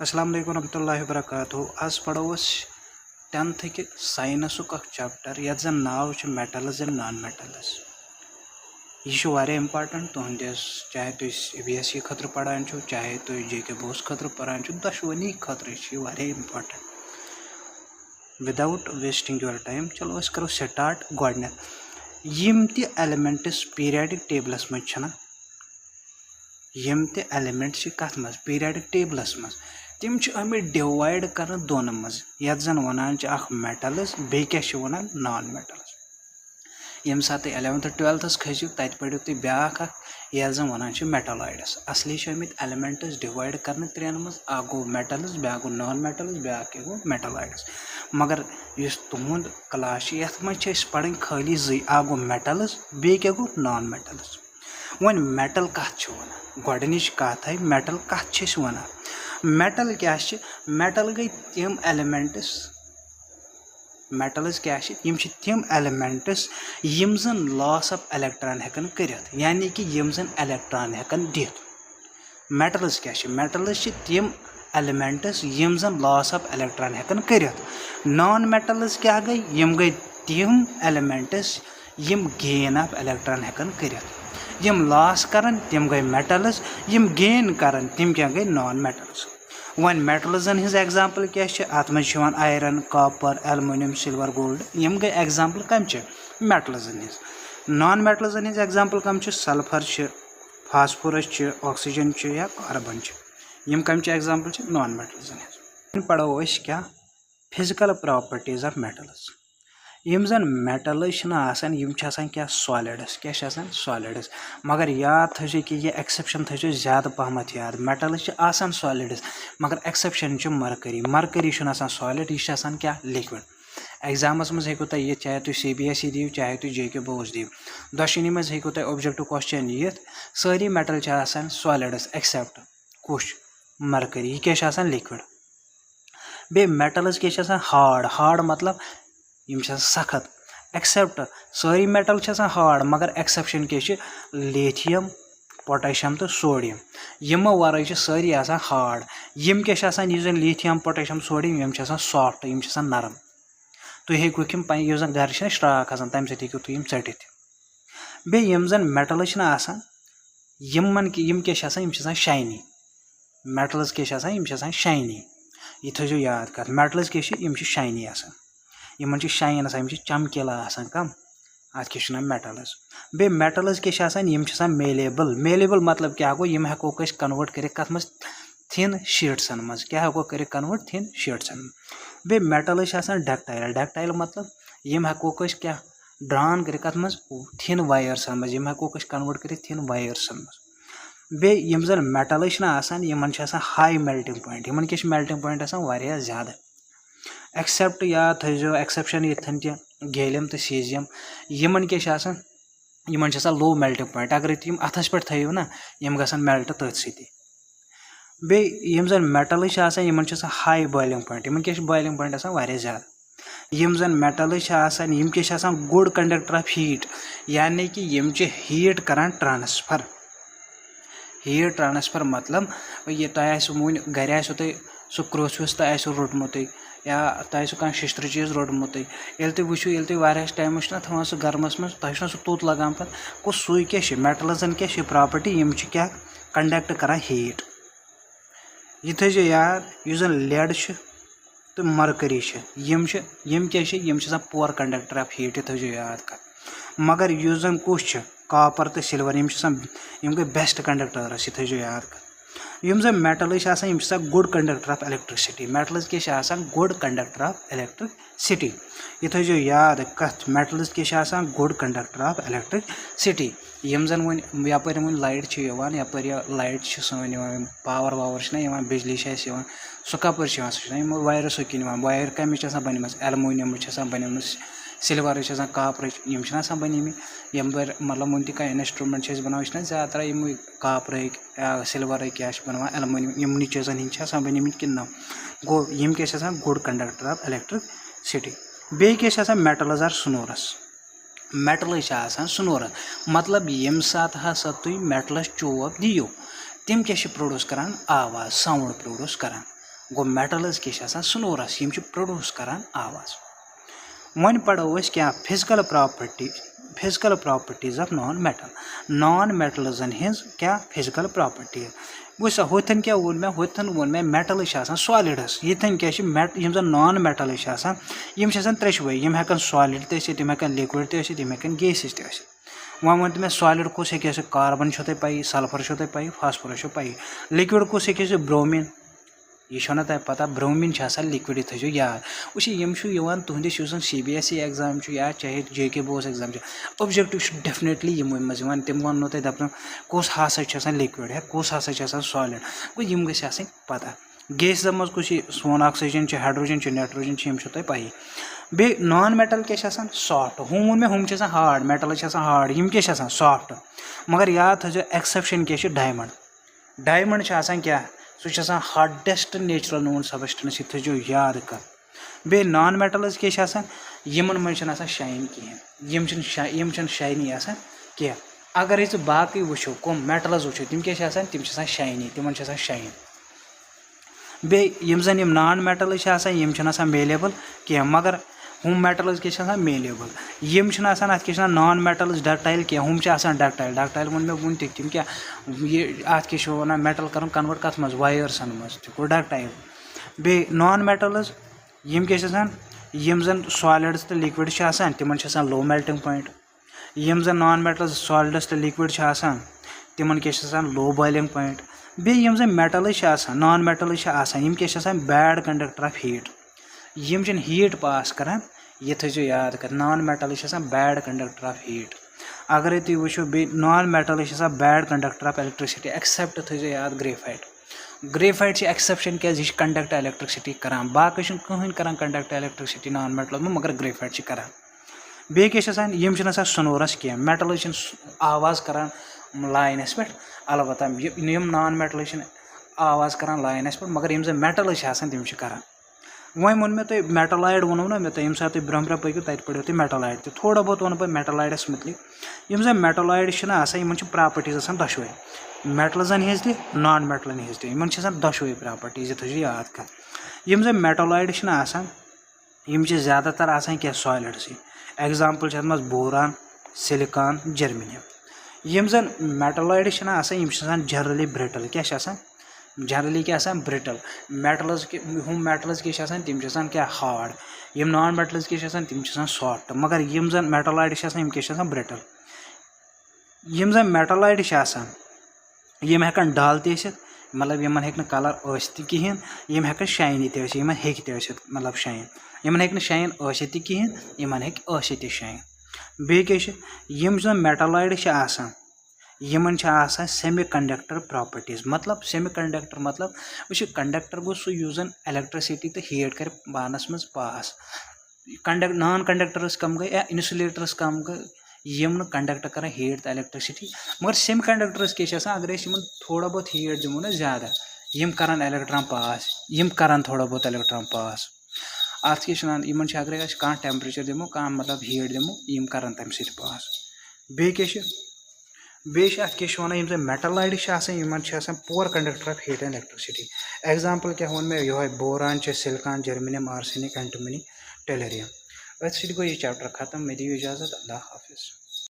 अस्सलाम वालेकुम रहमतुल्लाहि व बरकातुहू। आज पढ़ो टेंथ के साइंस चैप्टर ये जन नाव मेटल्स एंड नॉन मेटल्स। यह वारिया इंपॉर्टेंट तुहंदिस चाहे तुम BSc खतर पढ़ान छो चाहे तुम JK बोस खतर पढ़ान छो दशवनी खतर वारिया important. Without wasting your time चलो अस करो स्टार्ट गोडने यम ति एलिमेंट्स पीरियडिक टेबलस मज छना यम ति एलिमेंट्स कथ मज पीरियडिक टेबलस मज तम डिवाइड कर दोन मज ये जन वनान मेटल्स बे क्या वनान नॉन मेटल्स। यम सात 11th 12th खसू तत पढ़ो तुम ब्या ये जन वनान मेटलॉइड्स असली एलिमेंट्स डिवाइड कर त्रेन मज अ गो मेटल्स ब्या गो नॉन मेटल्स ब्या गो मेटलॉइड्स। मगर तुहद क्लास ये मज पढ़ खाली अ गो मेटल्स बे क्या गो नॉन मेटल्स। वन मेटल कत वन गोडनिच कत है मेटल कत वन मेटल क्या मेटल गई तम एलिमेंट्स मेटल्स क्या तम एलिमेंट्स यम जन लॉस ऑफ इलेक्ट्रॉन हेकन कर यानी कि यम जन इलेक्ट्रॉन हेकन दित। मेटल्स क्या मेटल्स तम एलिमेंट्स यम जन लॉस ऑफ इलेक्ट्रॉन हेकन कर। नॉन मेटल्स क्या गई तम एलिमेंट्स यम गेन ऑफ इलेक्ट्रॉन हेकन कर। यम लॉस करन तम गई मेटल्स यम गेन करन तम क्या गई नॉन मेटल्स। वन मेटल्सन हिज एग्जाम्पल क्या अत मज iron copper aluminium silver gold यम गई एग्जाम्पल कम मेटल्सन हिज। नॉन मेटल्सन हिज एग्जाम्पल कम सल्फर फास्फोरस ऑक्सीजन या कार्बन यम कम एग्जाम्पल नॉन मेटल्सन हिज। पढ़ो क्या फिजिकल प्रॉपर्टीज ऑफ मेटल्स। यम जन मेटल्स क्या सॉलिड्स क्या सॉलिड्स मगर याद थो कि यह एक्सेप्शन थो ज्यादा पहमत याद मेटल्स सॉलिड्स मगर एक्सेप्शन मरकरी मरकरी सॉलिड यह क्या लिक्विड। एग्जामस मज हेकु तुम ये चाहे तुम CBSE दीव चाहे तुम JK बोस दीव दोशनी मज हेकु तुम ऑब्जेक्टिव क्वेश्चन यित सारी मेटल सॉलिड्स एक्सेप्ट कुछ मरकरी यह क्या लिक्विड। बे मेटल्स क्या हार्ड हार्ड मतलब यम सख्त एक्सेप्ट सारी मेटल हार्ड मगर एक्सेप्शन क्या लिथियम पोटेशियम तो सोडियम यमो वर सारी हार्ड यम क्या लिथियम पोटेशियम सोडियम यम सॉफ्ट यम नरम तुम हेकु घर स्ट्राक तम सू तुम टित। बे यम जन मेटल्स यम क्या शाइनी मेटल्स क्या शाइनी यह थो याद कर मेटल्स क्या शाइनी यमन शाइन चमकीला कम अत क्या मेटल्स। बे मेटल्स क्या मेलेबल मेलेबल मतलब क्या गो यम हेको कन्वर्ट कर कत मज थिन शीट्सन मज क्या हेको कर कन्वर्ट थिन शीट्सन। बे मेटल्स डक्टाइल डक्टाइल मतलब यम हेको क्या ड्रान कर कत मज थिन वायरसन मज यम हेको कन्वर्ट कर थिन वायरसन मज। बे यम जन metals Yemen high melting point Yemen क्या मेल्टिंग पॉइंट वारिया ज्यादा। एक्सेप्ट याद थो एक्सेप्शन इथन गैलियम तो सीजियम यमन क्या यमन लो मेल्टिंग पॉइंट अगर तुम अथस पे थो ना यम गसन मेल्ट तथ सी। बे यम जन metals Yemen high boiling point Yemen क्या बॉइलिंग पॉइंट वारिया ज्यादा। यम जन मेटल्स यम क्या गुड कंडक्टर ऑफ हीट यानी कि यम हीट करान ट्रांसफर। हीट ट्रांसफर मतलब ये तुम घर तुम सह क्रोस तो रोटमुत या तुम शिस्तर चीज रोटमुत ये तुम वो ये तुम टाइमस थवान सह गर्मस मज तुम सह तुत लगान पे को सू क्या मेटल्सन क्या प्रॉपर्टी यम क्या कंडक्ट करा हीट। यह थो याद यह जन लेड तो मरकरी यम क्या पुअर कंडक्टर ऑफ हीट यह थो याद कर। मगर यह जन कुछ कॉपर तो सिल्वर यम गई बेस्ट कंडक्टर्स यह थो याद कर। यम जन metals good conductor of electricity metals क्या गुड कंडक्टर ऑफ इलेक्ट्रिसिटी यह थो याद कथ मेटल्स क्या गुड कंडक्टर ऑफ इलेक्ट्रिसिटी। यम जन वन यपर वन लाइट यपर लाइट सन पावर वावर बिजली सह कपर सह वायर किन वायर कम बन एलुमिनियम बन सिल्वर कॉपर यम बन यम मतलब वन तह इंस्ट्रूमेंट बना ज्यादा यम कॉपर या सिल्वर क्या बना एलुमिनियम यमन चीजन हिंद बन कि गो यम क्या गुड कंडक्टर ऑफ इलेक्ट्रिसिटी। बे क्या metals are sonorous metals sonorous मतलब यम सात हसा तुम मेटल्स चोब दियो तम क्या प्रोड्यूस करान आवाज साउंड प्रोड्यूस करान गो मेटल्स क्या सोनोरस यम प्रोड्यूस करान आवाज। वन पढ़ो क्या फिजिकल प्रॉपर्टीज ऑफ नॉन मेटल्सन हिंज क्या फिजिकल प्रॉपर्टी वह होथन क्या वोन मे मेटल सॉलिडस यथन क्या नॉन मेटल त्रेशवे यम हेकन सॉलिड तम हेकन लिक्विड तम हेकन गैसेस त वह वन मे सॉलिड कुछ हे कार्बन तुम पी सल्फर तुम पी फास्फोरस पी लिक्विड कुछ हे ब्रोमीन यह तुम पता ब्रोमीन लिक्विड थो याद वह तुहदिस CBSE एग्जाम या चाहे JK board exam objective definitely यमो मज तम वो तुम दपन कुछ हसा लिक्विड है कुछ हसा सॉलिड गो यम गई पता गैस मज कुछ सोन ऑक्सीजन हाइड्रोजन नाइट्रोजन यम तुम पी बे नॉन मेटल क्या सॉफ्ट वो मे हार्ड मेटल हार्ड यम क्या सॉफ्ट मगर याद थो एक्सेप्शन क्या डायमंड क्या सह हार्डेस्ट नेचुरल नोन सबस्टेंस यह थो याद कर बे नॉन मेटल्स क्या यमन मन शाइन कहें यम शाइनी कह अगर बाकी वो कम मेटल्स वो तम क्या तम शाइनी तिमन शाइन बे यम जन यम नॉन मेटल्स यम मेलेबल कह मगर हम मेटल्स क्या मेलेबल यम क्या नॉन मेटल्स डक्टाइल कह हम डक्टाइल वो मे वो तम क्या अत क्या वन मेटल कर कन्वर्ट कत मज वायर्सन मज गो डक्टाइल बे नॉन मेटल्स यम क्या यम जन सॉलिड्स तो लिक्विड तिमन लो मेल्टिंग पॉइंट यम जन नॉन मेटल्स सॉलिड्स तो लिक्विड तिमन क्या लो बॉइलिंग पॉइंट बे यम जन मेटल्स नॉन मेटल्स यम क्या बैड कंडक्टर ऑफ हीट यम हीट पास करान यह थो याद कर non metals bad conductor of heat अगर तुम वो बे non metals bad conductor of electricity except थो याद ग्रेफाइट एक्सेप्शन क्या कंडक्ट इलेक्ट्रिसिटी करान बाकी कहीं करान कंडक्ट इलेक्ट्रिसिटी नॉन मेटल मगर ग्रेफाइट करान बे क्या यम सोनोरस कह मेटल आवाज़ करान लाइनस पे अलबत्ता यम नॉन मेटल आवाज़ करान लाइनस पे मगर यम मेटल तम करान वह वो मे तुम मेटलाइड वो ना मे ये सात ब्रोह ब्रोह पकू तब पढ़ो तुम मेटलाइड तो थोड़ा बहुत वन पे मेटलाइडस मुतलिक यम मेटलाइड इन प्रॉपर्टीज दशवे मेटल्सन हज नॉन मेटलन हज इन दशवे प्रॉपर्टीज यह थो याद कर यम मेटलाइड यम ज़्यादातर क्या solids example boron silicon germanium यम मेटलाइड यम जनरली ब्रिटल क्या जनरली क्या ब्रिटल मेटल्स हम मेटल्स क्या तम क्या हार्ड यम नॉन मेटल्स क्या तम सॉफ्ट मगर यम जन मेटलाइड यम क्या ब्रिटल यम जन मेटलाइड यम हेकन डल मतलब यमन हेक कलर कहें यम हेकन शाइनी तमन हे मतलब शाइन यमन हेक शाइन कहें यमन हेक शाइन बे क्या यम जन मेटलाइड यमन सेमी कंडक्टर प्रॉपर्टीज मतलब सेमी कंडक्टर मतलब वो कंडक्टर गो सह यूजन इलेक्ट्रिसिटी तो हीट कर पानस मज पास नॉन कंडक्टर्स कम गए या इंसुलेटर्स कम गए यम कंडक्ट कर हीट तो इलेक्ट्रिसिटी मगर सेमी कंडक्टर्स क्या अगर थोड़ा बहुत हीट दिमो ना ज़्यादा यम करान इलेक्ट्रॉन पास यम करान थोड़ा बहुत इलेक्ट्रॉन पास अत क्या अगर कह टेम्परेचर दिमो कह मतलब हीट दिमो यम करान तम सत पास बे अत क्या metalloid poor conductor of heat and electricity example क्या वो मे ये boron silicon germanium arsenic antimony tellurium अत सो यह चैप्टर खत्म मे दियो इजाजत अल्लाह हाफिज़।